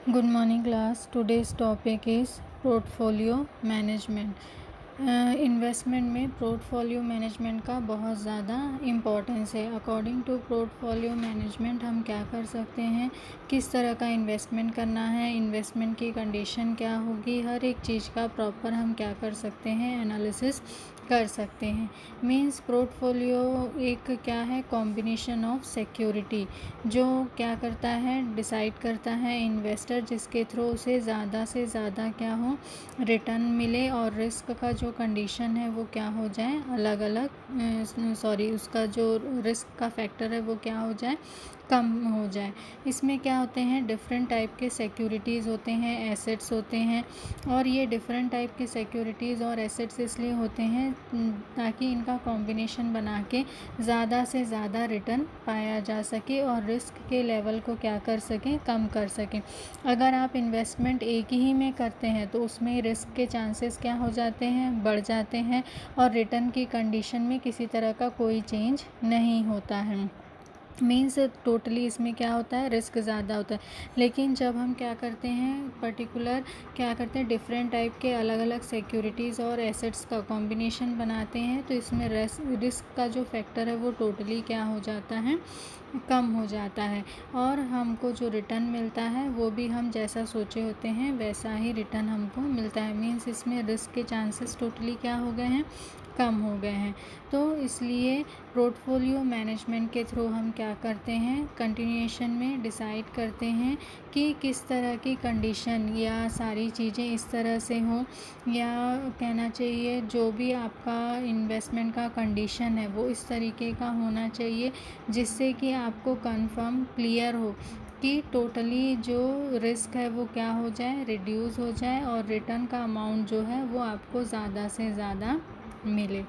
Good morning class. Today's topic is portfolio management. Investment में portfolio management का बहुत ज़्यादा इम्पोर्टेंस है. अकॉर्डिंग टू पोर्टफोलियो मैनेजमेंट हम क्या कर सकते हैं, किस तरह का इन्वेस्टमेंट करना है, इन्वेस्टमेंट की कंडीशन क्या होगी, हर एक चीज़ का प्रॉपर हम क्या कर सकते हैं, एनालिसिस कर सकते हैं. मीन्स पोर्टफोलियो एक क्या है, कॉम्बिनेशन ऑफ सिक्योरिटी जो क्या करता है, डिसाइड करता है इन्वेस्टर जिसके थ्रू उसे ज़्यादा से ज़्यादा क्या हो, रिटर्न मिले और रिस्क का जो कंडीशन है वो क्या हो जाए, अलग अलग उसका जो रिस्क का फैक्टर है वो क्या हो जाए, कम हो जाए. इसमें क्या होते हैं, डिफरेंट टाइप के सिक्योरिटीज़ होते हैं, एसेट्स होते हैं. और ये डिफरेंट टाइप के सिक्योरिटीज़ और एसेट्स इसलिए होते हैं ताकि इनका कॉम्बिनेशन बना के ज़्यादा से ज़्यादा रिटर्न पाया जा सके और रिस्क के लेवल को क्या कर सकें, कम कर सकें. अगर आप इन्वेस्टमेंट एक ही में करते हैं तो उसमें रिस्क के चांसेस क्या हो जाते हैं, बढ़ जाते हैं और रिटर्न की कंडीशन में किसी तरह का कोई चेंज नहीं होता है. मीन्स टोटली इसमें क्या होता है, रिस्क ज़्यादा होता है. लेकिन जब हम क्या करते हैं, पर्टिकुलर क्या करते हैं, डिफरेंट टाइप के अलग अलग सिक्योरिटीज़ और एसेट्स का कॉम्बिनेशन बनाते हैं तो इसमें रिस्क का जो फैक्टर है वो टोटली क्या हो जाता है, कम हो जाता है. और हमको जो रिटर्न मिलता है वो भी हम जैसा सोचे होते हैं वैसा ही रिटर्न हमको मिलता है. मीन्स इसमें रिस्क के चांसेस टोटली क्या हो गए हैं, कम हो गए हैं. तो इसलिए पोर्टफोलियो मैनेजमेंट के थ्रू हम क्या करते हैं, कंटिन्यूएशन में डिसाइड करते हैं कि किस तरह की कंडीशन या सारी चीज़ें इस तरह से हों, या कहना चाहिए जो भी आपका इन्वेस्टमेंट का कंडीशन है वो इस तरीके का होना चाहिए जिससे कि आपको कंफर्म क्लियर हो कि टोटली जो रिस्क है वो क्या हो जाए, रिड्यूस हो जाए और रिटर्न का अमाउंट जो है वो आपको ज़्यादा से ज़्यादा मिले.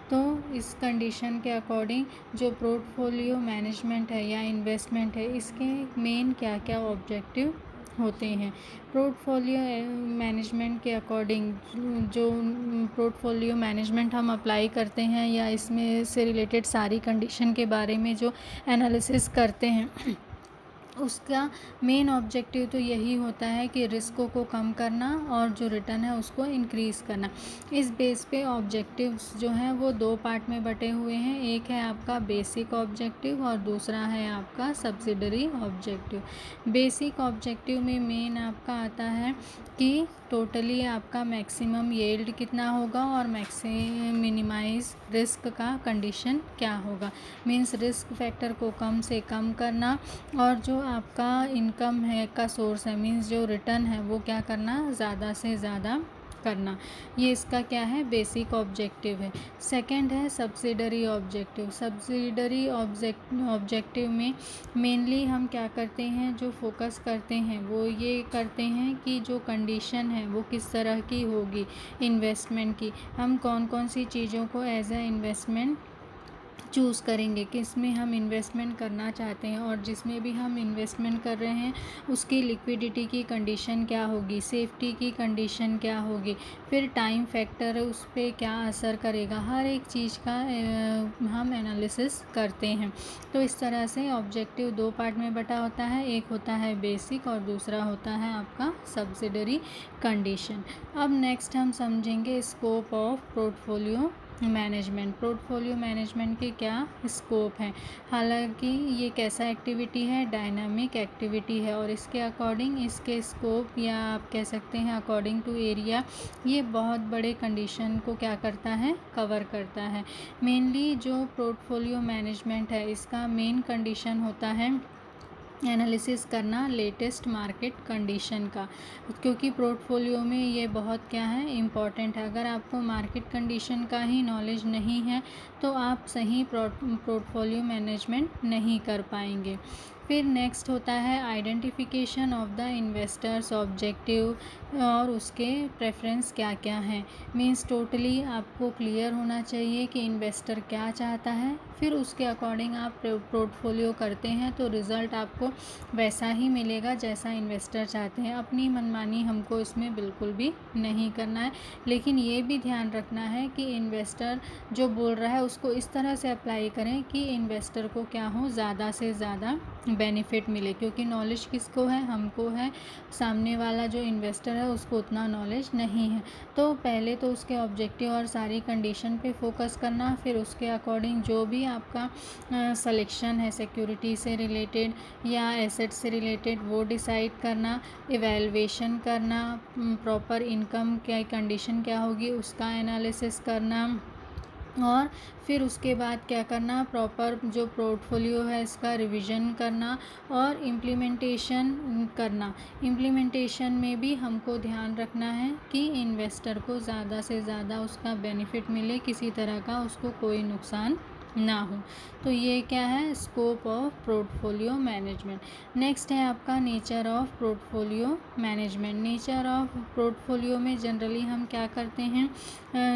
तो इस कंडीशन के अकॉर्डिंग जो पोर्टफोलियो मैनेजमेंट है या इन्वेस्टमेंट है, इसके मेन क्या क्या ऑब्जेक्टिव होते हैं. पोर्टफोलियो मैनेजमेंट के अकॉर्डिंग जो पोर्टफोलियो मैनेजमेंट हम अप्लाई करते हैं या इसमें से रिलेटेड सारी कंडीशन के बारे में जो एनालिसिस करते हैं उसका मेन ऑब्जेक्टिव तो यही होता है कि रिस्कों को कम करना और जो रिटर्न है उसको इंक्रीज़ करना. इस बेस पे ऑब्जेक्टिव्स जो हैं वो दो पार्ट में बटे हुए हैं. एक है आपका बेसिक ऑब्जेक्टिव और दूसरा है आपका सब्सिडरी ऑब्जेक्टिव. बेसिक ऑब्जेक्टिव में मेन आपका आता है कि टोटली आपका मैक्सिमम येल्ड कितना होगा और मिनिमाइज रिस्क का कंडीशन क्या होगा. मीन्स रिस्क फैक्टर को कम से कम करना और जो आपका इनकम है का सोर्स है, मीन्स जो रिटर्न है वो क्या करना, ज़्यादा से ज़्यादा करना. ये इसका क्या है, बेसिक ऑब्जेक्टिव है. सेकंड है सब्सिडरी ऑब्जेक्टिव. सब्सिडरी ऑब्जेक्टिव में मेनली हम क्या करते हैं, जो फोकस करते हैं वो ये करते हैं कि जो कंडीशन है वो किस तरह की होगी इन्वेस्टमेंट की. हम कौन कौन सी चीज़ों को एज ए इन्वेस्टमेंट चूज़ करेंगे, किस में हम इन्वेस्टमेंट करना चाहते हैं और जिसमें भी हम इन्वेस्टमेंट कर रहे हैं उसकी लिक्विडिटी की कंडीशन क्या होगी, सेफ्टी की कंडीशन क्या होगी, फिर टाइम फैक्टर उस पर क्या असर करेगा, हर एक चीज़ का हम एनालिसिस करते हैं. तो इस तरह से ऑब्जेक्टिव दो पार्ट में बटा होता है, एक होता है बेसिक और दूसरा होता है आपका सब्सिडरी कंडीशन. अब नेक्स्ट हम समझेंगे scope of portfolio management. Portfolio management के क्या स्कोप हैं. हालांकि ये कैसा एक्टिविटी है, डायनामिक एक्टिविटी है और इसके अकॉर्डिंग इसके स्कोप या आप कह सकते हैं अकॉर्डिंग टू एरिया ये बहुत बड़े कंडीशन को क्या करता है, कवर करता है. मेनली जो पोर्टफोलियो मैनेजमेंट है इसका मेन कंडीशन होता है एनालिसिस करना लेटेस्ट मार्केट कंडीशन का, क्योंकि पोर्टफोलियो में ये बहुत क्या है, इम्पॉर्टेंट है. अगर आपको मार्केट कंडीशन का ही नॉलेज नहीं है तो आप सही पोर्टफोलियो मैनेजमेंट नहीं कर पाएंगे. फिर नेक्स्ट होता है identification of the investors objective और उसके प्रेफरेंस क्या क्या हैं. मीन्स टोटली आपको क्लियर होना चाहिए कि इन्वेस्टर क्या चाहता है, फिर उसके अकॉर्डिंग आप पोर्टफोलियो करते हैं तो रिज़ल्ट आपको वैसा ही मिलेगा जैसा इन्वेस्टर चाहते हैं. अपनी मनमानी हमको इसमें बिल्कुल भी नहीं करना है, लेकिन ये भी ध्यान रखना है कि इन्वेस्टर जो बोल रहा है उसको इस तरह से अप्लाई करें कि इन्वेस्टर को क्या हो, ज़्यादा से ज़्यादा बेनिफिट मिले, क्योंकि नॉलेज किसको है, हमको है, सामने वाला जो इन्वेस्टर है उसको उतना नॉलेज नहीं है। तो पहले तो उसके ऑब्जेक्टिव और सारी कंडीशन पे फोकस करना, फिर उसके अकॉर्डिंग जो भी आपका सिलेक्शन है सिक्योरिटी से रिलेटेड या एसेट से रिलेटेड वो डिसाइड करना, इवैल्यूएशन करना, प्रॉपर इनकम क्या कंडीशन क्या होगी उसका एनालिसिस करना, और फिर उसके बाद क्या करना, प्रॉपर जो पोर्टफोलियो है इसका रिवीजन करना और इम्प्लीमेंटेशन करना। इम्प्लीमेंटेशन में भी हमको ध्यान रखना है कि इन्वेस्टर को ज़्यादा से ज़्यादा उसका बेनिफिट मिले, किसी तरह का उसको कोई नुकसान ना हो। तो ये क्या है, scope of portfolio management. Next है आपका nature of portfolio management. Nature of portfolio में जनरली हम क्या करते हैं,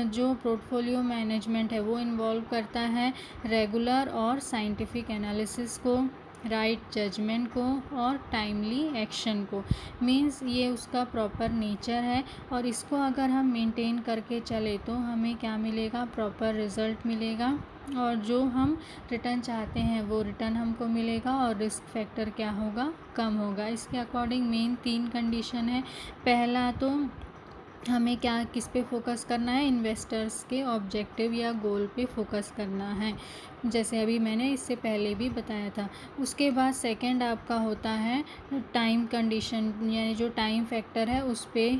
जो पोर्टफोलियो मैनेजमेंट है वो इन्वॉल्व करता है रेगुलर और साइंटिफिक एनालिसिस को, राइट जजमेंट को और टाइमली एक्शन को। मींस ये उसका प्रॉपर नेचर है, और इसको अगर हम मेंटेन करके चले तो हमें क्या मिलेगा, प्रॉपर रिजल्ट मिलेगा, और जो हम रिटर्न चाहते हैं वो रिटर्न हमको मिलेगा, और रिस्क फैक्टर क्या होगा, कम होगा। इसके अकॉर्डिंग मेन 3 कंडीशन है। पहला तो हमें क्या किस पे फोकस करना है, इन्वेस्टर्स के ऑब्जेक्टिव या गोल पे फोकस करना है, जैसे अभी मैंने इससे पहले भी बताया था। उसके बाद सेकंड आपका होता है टाइम कंडीशन, यानी जो टाइम फैक्टर है उस पे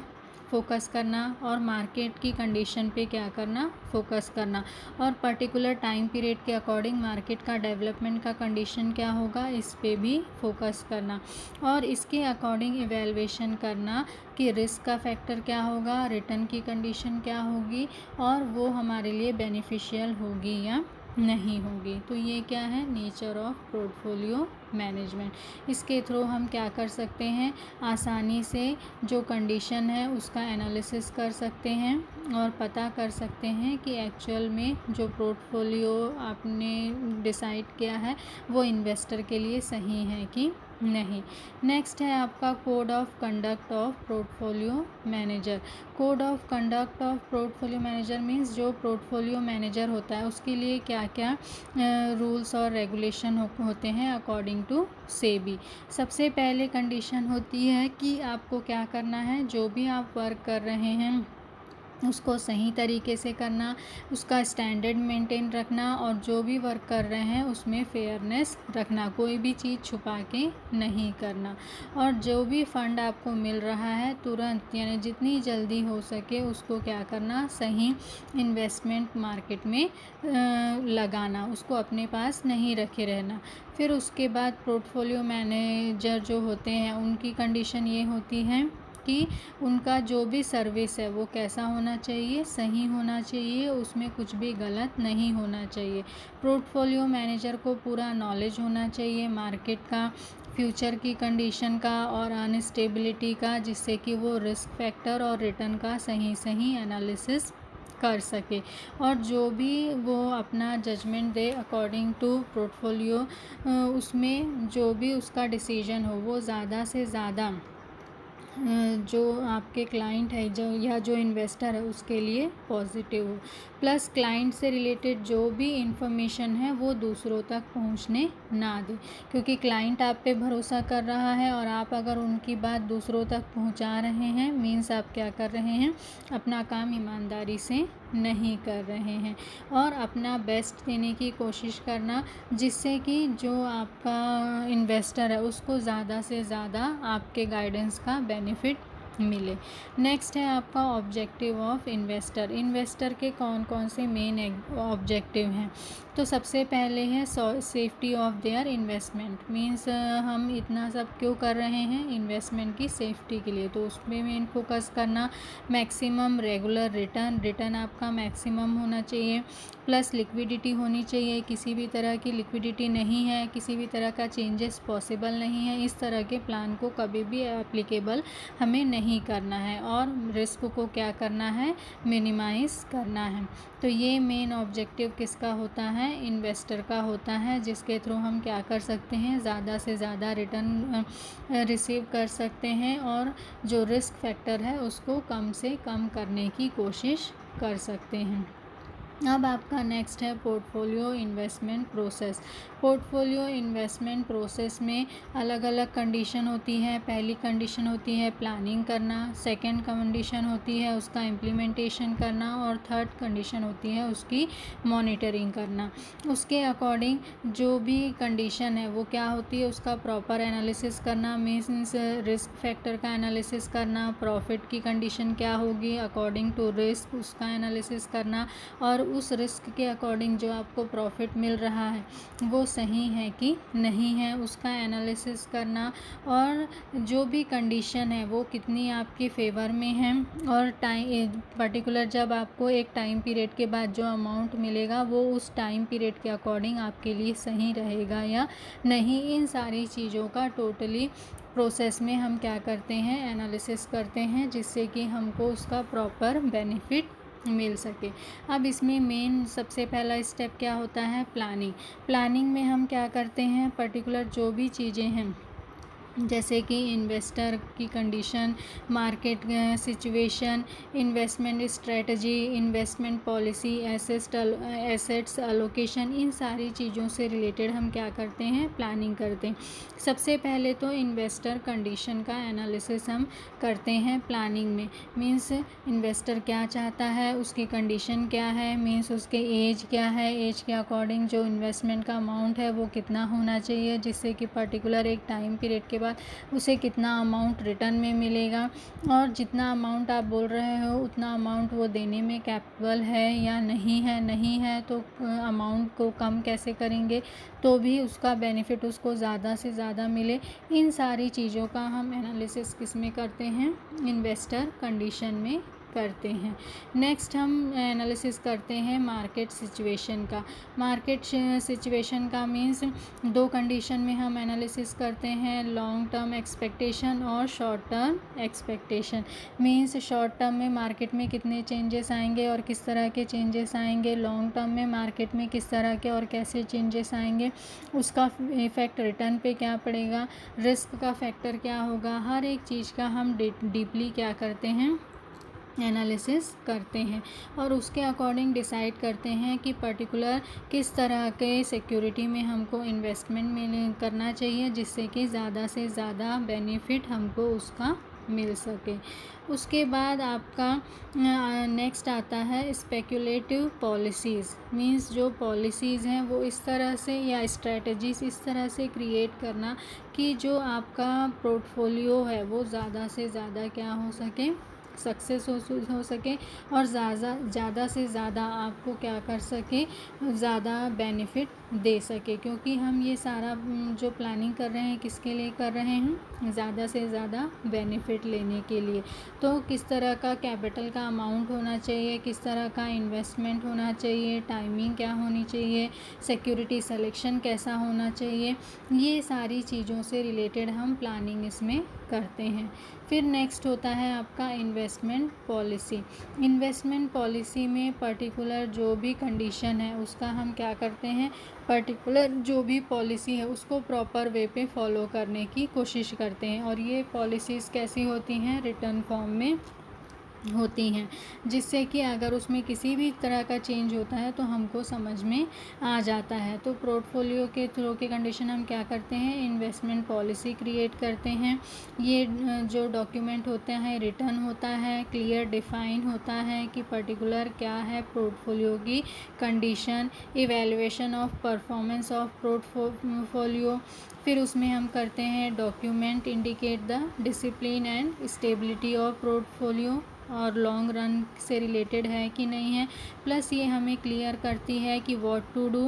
फोकस करना, और मार्केट की कंडीशन पे क्या करना, फोकस करना, और पर्टिकुलर टाइम पीरियड के अकॉर्डिंग मार्केट का डेवलपमेंट का कंडीशन क्या होगा इस पे भी फोकस करना, और इसके अकॉर्डिंग इवैल्यूएशन करना कि रिस्क का फैक्टर क्या होगा, रिटर्न की कंडीशन क्या होगी, और वो हमारे लिए बेनिफिशियल होगी या नहीं होगी। तो ये क्या है, नेचर ऑफ पोर्टफोलियो मैनेजमेंट। इसके थ्रू हम क्या कर सकते हैं, आसानी से जो कंडीशन है उसका एनालिसिस कर सकते हैं और पता कर सकते हैं कि एक्चुअल में जो पोर्टफोलियो आपने डिसाइड किया है वो इन्वेस्टर के लिए सही है कि नहीं। नेक्स्ट है आपका code of conduct of portfolio manager. Code of conduct of portfolio manager means जो पोर्टफोलियो मैनेजर होता है उसके लिए क्या क्या रूल्स और रेगुलेशन होते हैं अकॉर्डिंग टू सेबी। सबसे पहले कंडीशन होती है कि आपको क्या करना है, जो भी आप वर्क कर रहे हैं उसको सही तरीके से करना, उसका स्टैंडर्ड मेंटेन रखना, और जो भी वर्क कर रहे हैं उसमें फेयरनेस रखना, कोई भी चीज़ छुपा के नहीं करना, और जो भी फंड आपको मिल रहा है तुरंत यानी जितनी जल्दी हो सके उसको क्या करना, सही इन्वेस्टमेंट मार्केट में लगाना, उसको अपने पास नहीं रखे रहना। फिर उसके बाद पोर्टफोलियो मैनेजर जो होते हैं उनकी कंडीशन ये होती है कि उनका जो भी सर्विस है वो कैसा होना चाहिए, सही होना चाहिए, उसमें कुछ भी गलत नहीं होना चाहिए। पोर्टफोलियो मैनेजर को पूरा नॉलेज होना चाहिए मार्केट का, फ्यूचर की कंडीशन का और अनस्टेबिलिटी का, जिससे कि वो रिस्क फैक्टर और रिटर्न का सही एनालिसिस कर सके, और जो भी वो अपना जजमेंट दे अकॉर्डिंग टू पोर्टफोलियो उसमें जो भी उसका डिसीजन हो वो ज़्यादा से ज़्यादा जो आपके क्लाइंट है जो या जो इन्वेस्टर है उसके लिए पॉजिटिव हो, प्लस क्लाइंट से रिलेटेड जो भी इंफॉर्मेशन है वो दूसरों तक पहुंचने ना दे, क्योंकि क्लाइंट आप पे भरोसा कर रहा है और आप अगर उनकी बात दूसरों तक पहुंचा रहे हैं मीन्स आप क्या कर रहे हैं, अपना काम ईमानदारी से नहीं कर रहे हैं, और अपना बेस्ट देने की कोशिश करना, जिससे कि जो आपका इन्वेस्टर है उसको ज़्यादा से ज़्यादा आपके गाइडेंस का बेनिफिट मिले। नेक्स्ट है आपका ऑब्जेक्टिव ऑफ इन्वेस्टर। इन्वेस्टर के कौन कौन से मेन ऑब्जेक्टिव हैं, तो सबसे पहले है safety of their investment. Means हम इतना सब क्यों कर रहे हैं, इन्वेस्टमेंट की सेफ्टी के लिए, तो उसमें मेन फोकस करना। मैक्सिमम रेगुलर रिटर्न आपका मैक्सिमम होना चाहिए, प्लस लिक्विडिटी होनी चाहिए, किसी भी तरह की लिक्विडिटी नहीं है, किसी भी तरह का चेंजेस पॉसिबल नहीं है, इस तरह के प्लान को कभी भी एप्लीकेबल हमें नहीं करना है, और रिस्क को क्या करना है, मिनिमाइज़ करना है। तो ये मेन ऑब्जेक्टिव किसका होता है, इन्वेस्टर का होता है, जिसके थ्रू हम क्या कर सकते हैं, ज़्यादा से ज़्यादा रिटर्न रिसीव कर सकते हैं, और जो रिस्क फैक्टर है उसको कम से कम करने की कोशिश कर सकते हैं। अब आपका नेक्स्ट है portfolio investment process. Portfolio investment process में अलग अलग कंडीशन होती है। पहली कंडीशन होती है प्लानिंग करना, सेकंड कंडीशन होती है उसका इम्प्लीमेंटेशन करना, और थर्ड कंडीशन होती है उसकी मॉनिटरिंग करना। उसके अकॉर्डिंग जो भी कंडीशन है वो क्या होती है, उसका प्रॉपर एनालिसिस करना, मीन्स रिस्क फैक्टर का एनालिसिस करना, प्रॉफिट की कंडीशन क्या होगी अकॉर्डिंग टू रिस्क उसका एनालिसिस करना, और उस रिस्क के अकॉर्डिंग जो आपको प्रॉफिट मिल रहा है वो सही है कि नहीं है उसका एनालिसिस करना, और जो भी कंडीशन है वो कितनी आपके फेवर में है, और टाइम पर्टिकुलर जब आपको एक टाइम पीरियड के बाद जो अमाउंट मिलेगा वो उस टाइम पीरियड के अकॉर्डिंग आपके लिए सही रहेगा या नहीं। इन सारी चीज़ों का टोटली प्रोसेस में हम क्या करते हैं, एनालिसिस करते हैं, जिससे कि हमको उसका प्रॉपर बेनिफिट मिल सके। अब इसमें मेन सबसे पहला स्टेप क्या होता है, प्लानिंग। प्लानिंग में हम क्या करते हैं, पर्टिकुलर जो भी चीज़ें हैं जैसे कि इन्वेस्टर की condition, market situation, investment strategy, investment policy, assets allocation, इन सारी चीज़ों से रिलेटेड हम क्या करते हैं, प्लानिंग करते हैं। सबसे पहले तो इन्वेस्टर कंडीशन का एनालिसिस हम करते हैं प्लानिंग में। मीन्स इन्वेस्टर क्या चाहता है, उसकी कंडीशन क्या है, मीन्स उसके एज क्या है, एज के अकॉर्डिंग जो इन्वेस्टमेंट का अमाउंट है वो कितना होना चाहिए, जिससे कि पर्टिकुलर एक टाइम पीरियड के बाद उसे कितना अमाउंट रिटर्न में मिलेगा, और जितना अमाउंट आप बोल रहे हो उतना अमाउंट वो देने में कैपेबल है या नहीं है। नहीं है तो अमाउंट को कम कैसे करेंगे तो भी उसका बेनिफिट उसको ज़्यादा से ज़्यादा मिले। इन सारी चीज़ों का हम एनालिसिस किस में करते हैं, इन्वेस्टर कंडीशन में करते हैं। नेक्स्ट हम एनालिसिस करते हैं मार्केट सिचुएशन का। मार्केट सिचुएशन का मीन्स दो कंडीशन में हम एनालिसिस करते हैं, लॉन्ग टर्म एक्सपेक्टेशन और short term expectation. Means short term में मार्केट में कितने चेंजेस आएंगे और किस तरह के चेंजेस आएंगे, लॉन्ग टर्म में मार्केट में किस तरह के और कैसे चेंजेस आएंगे, उसका इफ़ेक्ट रिटर्न पे क्या पड़ेगा, रिस्क का फैक्टर क्या होगा, हर एक चीज़ का हम डीपली क्या करते हैं, एनालिसिस करते हैं, और उसके अकॉर्डिंग डिसाइड करते हैं कि पर्टिकुलर किस तरह के सिक्योरिटी में हमको इन्वेस्टमेंट में करना चाहिए, जिससे कि ज़्यादा से ज़्यादा बेनिफिट हमको उसका मिल सके। उसके बाद आपका नेक्स्ट आता है स्पेक्युलेटिव पॉलिसीज़। मींस जो पॉलिसीज़ हैं वो इस तरह से या स्ट्रेटजीज़ इस तरह से क्रिएट करना कि जो आपका पोर्टफोलियो है वो ज़्यादा से ज़्यादा क्या हो सके, सक्सेस हो सके, और ज़्यादा से ज़्यादा आपको क्या कर सके, ज़्यादा बेनिफिट दे सके। क्योंकि हम ये सारा जो प्लानिंग कर रहे हैं किसके लिए कर रहे हैं, ज़्यादा से ज़्यादा बेनिफिट लेने के लिए। तो किस तरह का कैपिटल का अमाउंट होना चाहिए, किस तरह का इन्वेस्टमेंट होना चाहिए, टाइमिंग क्या होनी चाहिए, सिक्योरिटी सिलेक्शन कैसा होना चाहिए, ये सारी चीज़ों से रिलेटेड हम प्लानिंग इसमें करते हैं। फिर नेक्स्ट होता है आपका इन्वेस्टमेंट पॉलिसी। इन्वेस्टमेंट पॉलिसी में पर्टिकुलर जो भी कंडीशन है उसका हम क्या करते हैं, पर्टिकुलर जो भी पॉलिसी है उसको प्रॉपर वे पे फॉलो करने की कोशिश करते हैं। और ये पॉलिसीज़ कैसी होती हैं, रिटर्न फॉर्म में होती हैं, जिससे कि अगर उसमें किसी भी तरह का चेंज होता है तो हमको समझ में आ जाता है। तो पोर्टफोलियो के थ्रू के कंडीशन हम क्या करते हैं, इन्वेस्टमेंट पॉलिसी क्रिएट करते हैं। ये जो डॉक्यूमेंट होते हैं, रिटर्न होता है, क्लियर डिफाइन होता है कि पर्टिकुलर क्या है पोर्टफोलियो की condition, evaluation of performance of portfolio. फिर उसमें हम करते हैं document indicate the discipline and stability of portfolio, और लॉन्ग रन से रिलेटेड है कि नहीं है। प्लस ये हमें क्लियर करती है कि what to do,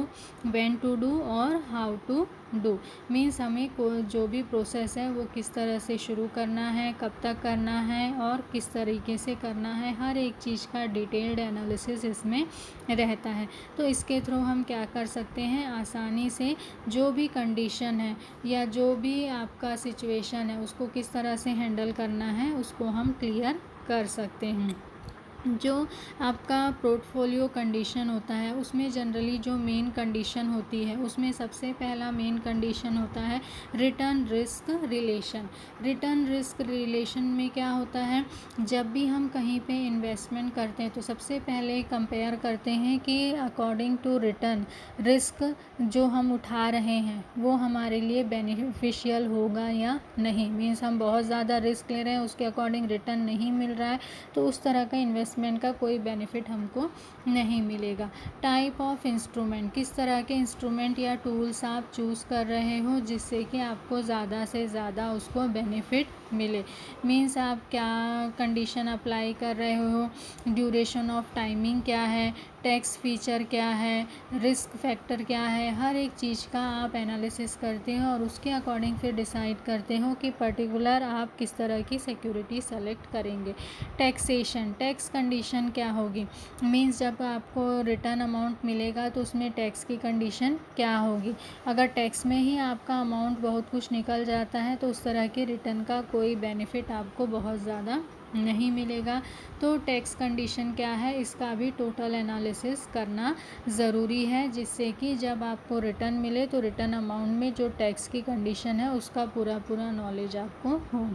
when to do और हाउ टू डू। मीन्स हमें जो भी प्रोसेस है वो किस तरह से शुरू करना है, कब तक करना है और किस तरीके से करना है, हर एक चीज़ का डिटेल्ड एनालिसिस इसमें रहता है। तो इसके थ्रू हम क्या कर सकते हैं, आसानी से जो भी कंडीशन है या जो भी आपका सिचुएशन है उसको किस तरह से हैंडल करना है उसको हम क्लियर कर सकते हैं। जो आपका पोर्टफोलियो कंडीशन होता है उसमें जनरली जो मेन कंडीशन होती है उसमें सबसे पहला मेन कंडीशन होता है return risk relation. Return risk relation में क्या होता है, जब भी हम कहीं पे इन्वेस्टमेंट करते हैं तो सबसे पहले कंपेयर करते हैं कि अकॉर्डिंग टू रिटर्न रिस्क जो हम उठा रहे हैं वो हमारे लिए बेनिफिशियल होगा या नहीं। मीन्स हम बहुत ज़्यादा रिस्क ले रहे हैं, उसके अकॉर्डिंग रिटर्न नहीं मिल रहा है, तो उस तरह का इन्वेस्टमेंट का कोई बेनिफिट हमको नहीं मिलेगा। टाइप ऑफ इंस्ट्रूमेंट, किस तरह के इंस्ट्रूमेंट या टूल्स आप चूज़ कर रहे हो जिससे कि आपको ज़्यादा से ज़्यादा उसको बेनिफिट मिले। मीन्स आप क्या कंडीशन अप्लाई कर रहे हो, ड्यूरेशन ऑफ टाइमिंग क्या है, टैक्स फीचर क्या है, रिस्क फैक्टर क्या है, हर एक चीज़ का आप एनालिसिस करते हो और उसके अकॉर्डिंग फिर डिसाइड करते हो कि पर्टिकुलर आप किस तरह की सिक्योरिटी सेलेक्ट करेंगे। टैक्सेशन, टैक्स कंडीशन क्या होगी, मीन्स जब आपको रिटर्न अमाउंट मिलेगा तो उसमें टैक्स की कंडीशन क्या होगी। अगर टैक्स में ही आपका अमाउंट बहुत कुछ निकल जाता है तो उस तरह के रिटर्न का कोई बेनिफिट आपको बहुत ज़्यादा नहीं मिलेगा। तो टैक्स कंडीशन क्या है इसका भी टोटल एनालिसिस करना ज़रूरी है, जिससे कि जब आपको रिटर्न मिले तो रिटर्न अमाउंट में जो टैक्स की कंडीशन है उसका पूरा नॉलेज आपको हो।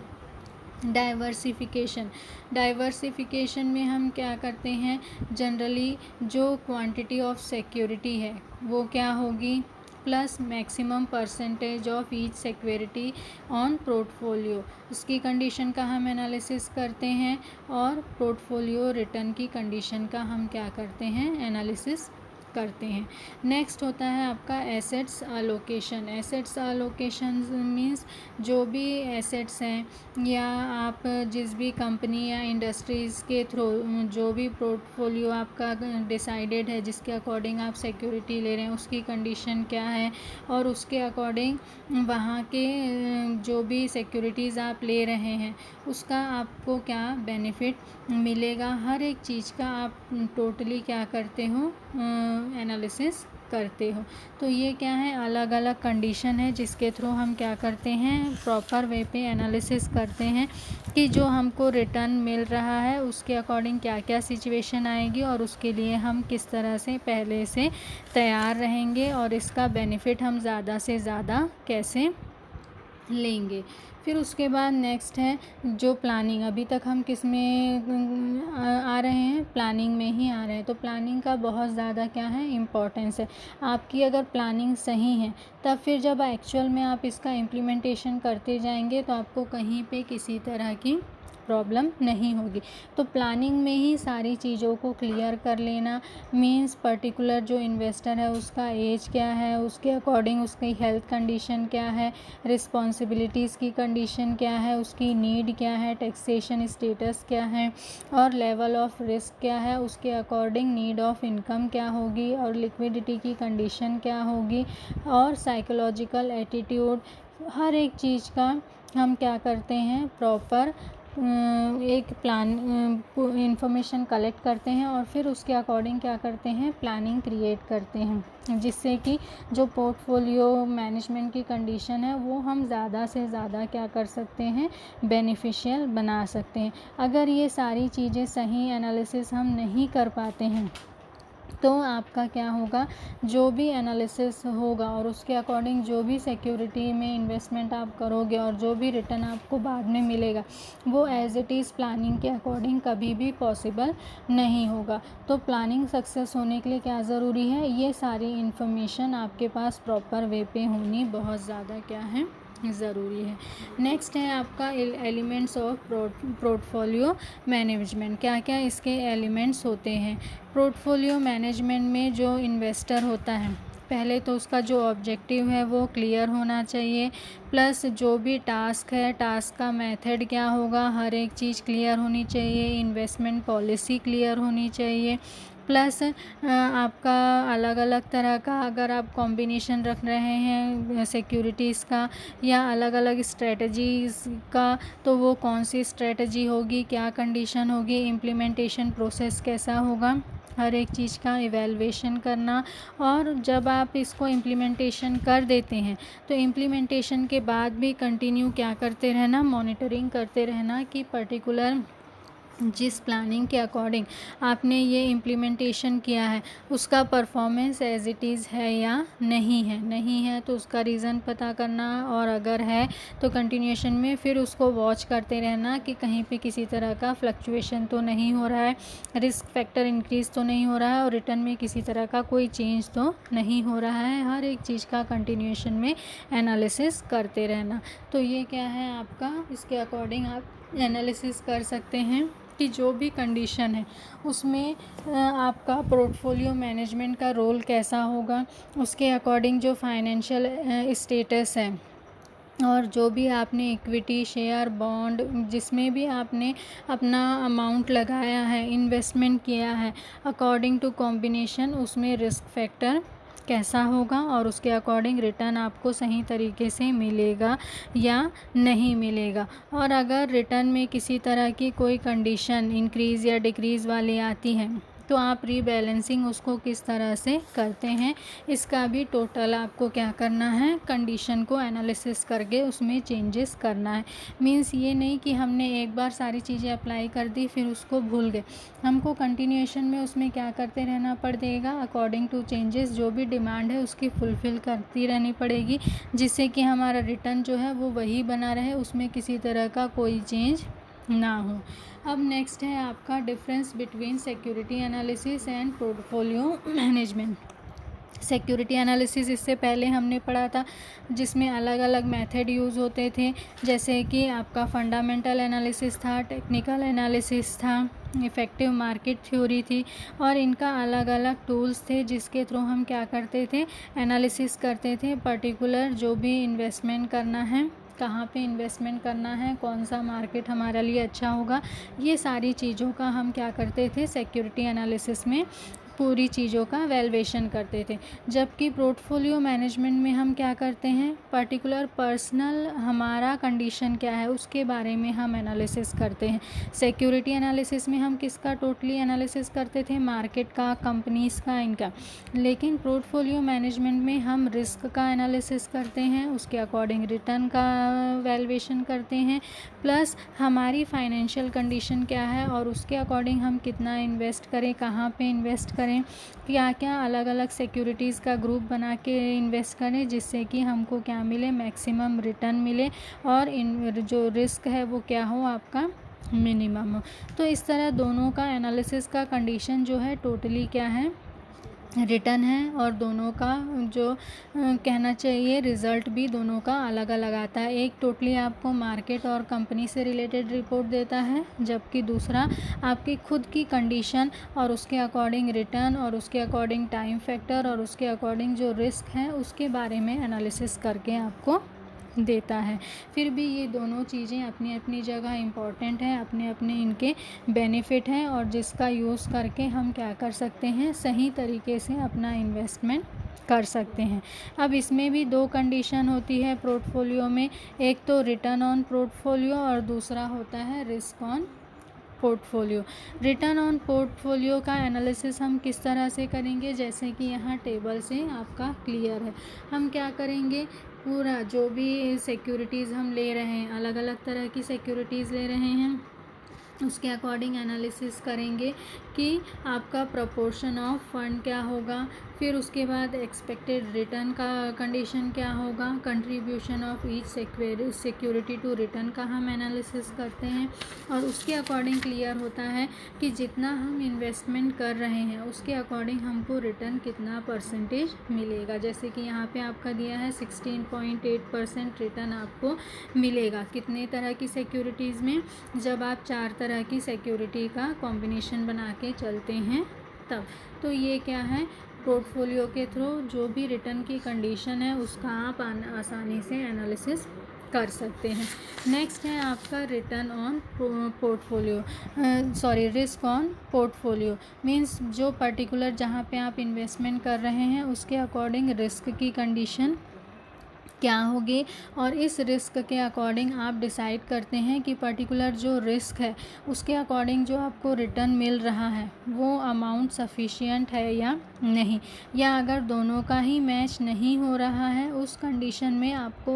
डाइवर्सिफिकेशन, डाइवर्सिफिकेशन में हम क्या करते हैं, जनरली जो क्वांटिटी ऑफ सिक्योरिटी है वो क्या होगी, plus maximum percentage of each security on portfolio, उसकी कंडीशन का हम एनालिसिस करते हैं और पोर्टफोलियो रिटर्न की कंडीशन का हम क्या करते हैं, एनालिसिस करते हैं। नेक्स्ट होता है आपका assets allocation. Assets allocation means जो भी एसेट्स हैं या आप जिस भी कंपनी या इंडस्ट्रीज़ के थ्रू जो भी पोर्टफोलियो आपका डिसाइडेड है जिसके अकॉर्डिंग आप सिक्योरिटी ले रहे हैं उसकी कंडीशन क्या है और उसके अकॉर्डिंग वहाँ के जो भी सिक्योरिटीज़ आप ले रहे हैं उसका आपको क्या बेनिफिट मिलेगा, हर एक चीज़ का आप टोटली क्या करते हो, एनालिसिस करते हो। तो ये क्या है, अलग अलग कंडीशन है जिसके थ्रू हम क्या करते हैं, प्रॉपर वे पे एनालिसिस करते हैं कि जो हमको रिटर्न मिल रहा है उसके अकॉर्डिंग क्या क्या सिचुएशन आएगी और उसके लिए हम किस तरह से पहले से तैयार रहेंगे और इसका बेनिफिट हम ज़्यादा से ज़्यादा कैसे लेंगे। फिर उसके बाद नेक्स्ट है जो प्लानिंग, अभी तक हम किस में आ रहे हैं, प्लानिंग में ही आ रहे हैं। तो प्लानिंग का बहुत ज़्यादा क्या है, इम्पोर्टेंस है। आपकी अगर प्लानिंग सही है तब फिर जब एक्चुअल में आप इसका इम्प्लीमेंटेशन करते जाएंगे तो आपको कहीं पे किसी तरह की प्रॉब्लम नहीं होगी। तो प्लानिंग में ही सारी चीज़ों को क्लियर कर लेना, मीन्स पर्टिकुलर जो इन्वेस्टर है उसका एज क्या है, उसके अकॉर्डिंग उसकी हेल्थ कंडीशन क्या है, रिस्पॉन्सिबिलिटीज़ की कंडीशन क्या है, उसकी नीड क्या है, टैक्सेशन स्टेटस क्या है और लेवल ऑफ रिस्क क्या है, उसके अकॉर्डिंग नीड ऑफ इनकम क्या होगी और लिक्विडिटी की कंडीशन क्या होगी और साइकोलॉजिकल एटीट्यूड, हर एक चीज़ का हम क्या करते हैं, प्रॉपर एक प्लान इंफॉर्मेशन कलेक्ट करते हैं और फिर उसके अकॉर्डिंग क्या करते हैं, प्लानिंग क्रिएट करते हैं, जिससे कि जो पोर्टफोलियो मैनेजमेंट की कंडीशन है वो हम ज़्यादा से ज़्यादा क्या कर सकते हैं, बेनिफिशियल बना सकते हैं। अगर ये सारी चीज़ें सही एनालिसिस हम नहीं कर पाते हैं तो आपका क्या होगा, जो भी एनालिसिस होगा और उसके अकॉर्डिंग जो भी सिक्योरिटी में इन्वेस्टमेंट आप करोगे और जो भी रिटर्न आपको बाद में मिलेगा वो एज इट इज़ प्लानिंग के अकॉर्डिंग कभी भी पॉसिबल नहीं होगा। तो प्लानिंग सक्सेस होने के लिए क्या ज़रूरी है, ये सारी इन्फॉर्मेशन आपके पास प्रॉपर वे पे होनी बहुत ज़्यादा क्या है, ज़रूरी है। नेक्स्ट है आपका एलिमेंट्स ऑफ पोर्टफोलियो मैनेजमेंट, क्या क्या इसके एलिमेंट्स होते हैं। पोर्टफोलियो मैनेजमेंट में जो इन्वेस्टर होता है पहले तो उसका जो ऑब्जेक्टिव है वो क्लियर होना चाहिए, प्लस जो भी टास्क है टास्क का मेथड क्या होगा, हर एक चीज़ क्लियर होनी चाहिए, इन्वेस्टमेंट पॉलिसी क्लियर होनी चाहिए, प्लस आपका अलग अलग तरह का अगर आप कॉम्बिनेशन रख रहे हैं सिक्योरिटीज़ का या अलग अलग स्ट्रेटजीज़ का तो वो कौन सी स्ट्रेटजी होगी, क्या कंडीशन होगी, इम्प्लीमेंटेशन प्रोसेस कैसा होगा, हर एक चीज़ का इवैल्यूएशन करना। और जब आप इसको इम्प्लीमेंटेशन कर देते हैं तो इम्प्लीमेंटेशन के बाद भी कंटिन्यू क्या करते रहना, मॉनिटरिंग करते रहना कि पर्टिकुलर जिस प्लानिंग के अकॉर्डिंग आपने ये इम्प्लीमेंटेशन किया है उसका परफॉर्मेंस एज इट इज़ है या नहीं है तो उसका रीज़न पता करना, और अगर है तो कंटिन्यूएशन में फिर उसको वॉच करते रहना कि कहीं पे किसी तरह का फ्लक्चुएशन तो नहीं हो रहा है, रिस्क फैक्टर इंक्रीज़ तो नहीं हो रहा है, और रिटर्न में किसी तरह का कोई चेंज तो नहीं हो रहा है। हर एक चीज़ का कंटिन्यूएशन में एनालिसिस करते रहना। तो ये क्या है आपका, इसके अकॉर्डिंग आप एनालिसिस कर सकते हैं कि जो भी कंडीशन है उसमें आपका पोर्टफोलियो मैनेजमेंट का रोल कैसा होगा, उसके अकॉर्डिंग जो फाइनेंशियल स्टेटस है, और जो भी आपने इक्विटी शेयर बॉन्ड जिसमें भी आपने अपना अमाउंट लगाया है, इन्वेस्टमेंट किया है, अकॉर्डिंग टू कॉम्बिनेशन उसमें रिस्क फैक्टर कैसा होगा और उसके अकॉर्डिंग रिटर्न आपको सही तरीके से मिलेगा या नहीं मिलेगा। और अगर रिटर्न में किसी तरह की कोई कंडीशन इंक्रीज़ या डिक्रीज़ वाली आती है तो आप रीबैलेंसिंग उसको किस तरह से करते हैं, इसका भी टोटल आपको क्या करना है, कंडीशन को एनालिसिस करके उसमें चेंजेस करना है। मींस ये नहीं कि हमने एक बार सारी चीज़ें अप्लाई कर दी फिर उसको भूल गए, हमको कंटिन्यूएशन में उसमें क्या करते रहना पड़ेगा, अकॉर्डिंग टू चेंजेस जो भी डिमांड है उसकी फुलफ़िल करती रहनी पड़ेगी, जिससे कि हमारा रिटर्न जो है वो वही बना रहे, उसमें किसी तरह का कोई चेंज ना हो। अब नेक्स्ट है आपका difference between security analysis and portfolio management. Security analysis इससे पहले हमने पढ़ा था जिसमें अलग अलग मेथड यूज़ होते थे, जैसे कि आपका फंडामेंटल एनालिसिस था, टेक्निकल एनालिसिस था, इफ़ेक्टिव मार्केट थ्योरी थी, और इनका अलग अलग टूल्स थे जिसके थ्रू हम क्या करते थे, एनालिसिस करते थे पर्टिकुलर जो भी इन्वेस्टमेंट करना है, कहाँ पे इन्वेस्टमेंट करना है, कौन सा मार्केट हमारे लिए अच्छा होगा, ये सारी चीज़ों का हम क्या करते थे सिक्योरिटी एनालिसिस में पूरी चीज़ों का वैल्यूएशन करते थे। जबकि पोर्टफोलियो मैनेजमेंट में हम क्या करते हैं, पर्टिकुलर पर्सनल हमारा कंडीशन क्या है उसके बारे में हम एनालिसिस करते हैं। सिक्योरिटी एनालिसिस में हम किसका टोटली एनालिसिस करते थे, मार्केट का, कंपनीज़ का, इनका। लेकिन पोर्टफोलियो मैनेजमेंट में हम रिस्क का एनालिसिस करते हैं, उसके अकॉर्डिंग रिटर्न का वैल्यूएशन करते हैं, प्लस हमारी फाइनेंशियल कंडीशन क्या है और उसके अकॉर्डिंग हम कितना इन्वेस्ट करें, कहाँ पे इन्वेस्ट करें, क्या क्या अलग अलग सिक्योरिटीज़ का ग्रुप बना के इन्वेस्ट करें जिससे कि हमको क्या मिले, मैक्सिमम रिटर्न मिले, और जो रिस्क है वो क्या हो आपका, मिनिमम हो। तो इस तरह दोनों का एनालिसिस का कंडीशन जो है टोटली क्या है, रिटर्न है, और दोनों का जो कहना चाहिए रिज़ल्ट भी दोनों का अलग अलग आता है। एक टोटली आपको मार्केट और कंपनी से रिलेटेड रिपोर्ट देता है, जबकि दूसरा आपकी खुद की कंडीशन और उसके अकॉर्डिंग रिटर्न और उसके अकॉर्डिंग टाइम फैक्टर और उसके अकॉर्डिंग जो रिस्क है उसके बारे में एनालिसिस करके आपको देता है। फिर भी ये दोनों चीज़ें अपनी अपनी जगह इम्पॉर्टेंट हैं, अपने अपने इनके बेनिफिट हैं, और जिसका यूज़ करके हम क्या कर सकते हैं, सही तरीके से अपना इन्वेस्टमेंट कर सकते हैं। अब इसमें भी दो कंडीशन होती है पोर्टफोलियो में, एक तो रिटर्न ऑन पोर्टफोलियो और दूसरा होता है risk on portfolio. Return on portfolio का एनालिसिस हम किस तरह से करेंगे, जैसे कि यहाँ टेबल से आपका क्लियर है। हम क्या करेंगे, पूरा जो भी सिक्योरिटीज़ हम ले रहे हैं, अलग अलग तरह की सिक्योरिटीज़ ले रहे हैं, उसके अकॉर्डिंग एनालिसिस करेंगे कि आपका प्रपोर्शन ऑफ फंड क्या होगा, फिर उसके बाद एक्सपेक्टेड रिटर्न का कंडीशन क्या होगा, contribution of each security to return का हम एनालिसिस करते हैं, और उसके अकॉर्डिंग क्लियर होता है कि जितना हम इन्वेस्टमेंट कर रहे हैं उसके अकॉर्डिंग हमको रिटर्न कितना परसेंटेज मिलेगा। जैसे कि यहाँ पे आपका दिया है 16.8% रिटर्न आपको मिलेगा कितने तरह की सिक्योरिटीज़ में, जब आप 4 तरह की सिक्योरिटी का कॉम्बिनेशन बना के चलते हैं तब। तो ये क्या है, पोर्टफोलियो के थ्रू जो भी रिटर्न की कंडीशन है उसका आप आसानी से एनालिसिस कर सकते हैं। नेक्स्ट है आपका return on portfolio, risk on portfolio. Means जो पर्टिकुलर जहाँ पे आप इन्वेस्टमेंट कर रहे हैं उसके अकॉर्डिंग रिस्क की कंडीशन क्या होगी, और इस रिस्क के अकॉर्डिंग आप डिसाइड करते हैं कि पर्टिकुलर जो रिस्क है उसके अकॉर्डिंग जो आपको रिटर्न मिल रहा है वो अमाउंट सफिशिएंट है या नहीं, या अगर दोनों का ही मैच नहीं हो रहा है उस कंडीशन में आपको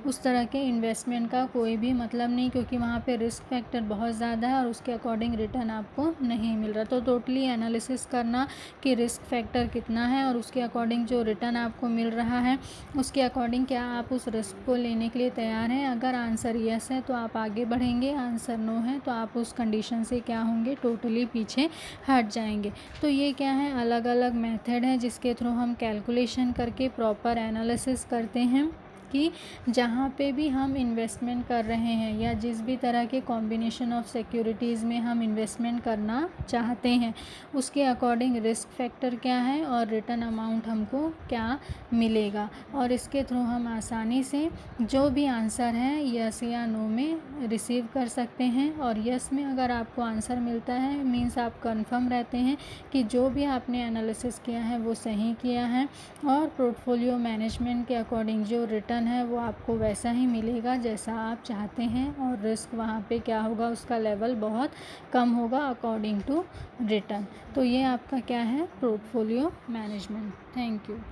उस तरह के इन्वेस्टमेंट का कोई भी मतलब नहीं, क्योंकि वहाँ पे रिस्क फैक्टर बहुत ज़्यादा है और उसके अकॉर्डिंग रिटर्न आपको नहीं मिल रहा। तो टोटली एनालिसिस करना कि रिस्क फैक्टर कितना है और उसके अकॉर्डिंग जो रिटर्न आपको मिल रहा है उसके अकॉर्डिंग क्या आप उस रिस्क को लेने के लिए तैयार हैं। अगर आंसर यस है तो आप आगे बढ़ेंगे, आंसर नो है तो आप उस कंडीशन से क्या होंगे, टोटली पीछे हट जाएंगे। तो ये क्या है, अलग अलग मेथड है जिसके थ्रू हम कैलकुलेशन करके प्रॉपर एनालिसिस करते हैं कि जहाँ पे भी हम इन्वेस्टमेंट कर रहे हैं या जिस भी तरह के कॉम्बिनेशन ऑफ सिक्योरिटीज़ में हम इन्वेस्टमेंट करना चाहते हैं उसके अकॉर्डिंग रिस्क फैक्टर क्या है और रिटर्न अमाउंट हमको क्या मिलेगा, और इसके थ्रू हम आसानी से जो भी आंसर है यस या नो में रिसीव कर सकते हैं। और यस में अगर आपको आंसर मिलता है मीन्स आप कंफर्म रहते हैं कि जो भी आपने एनालिसिस किया है वो सही किया है और पोर्टफोलियो मैनेजमेंट के अकॉर्डिंग जो रिटर्न है वो आपको वैसा ही मिलेगा जैसा आप चाहते हैं, और रिस्क वहाँ पे क्या होगा, उसका लेवल बहुत कम होगा अकॉर्डिंग टू रिटर्न। तो ये आपका क्या है, पोर्टफोलियो मैनेजमेंट। Thank you.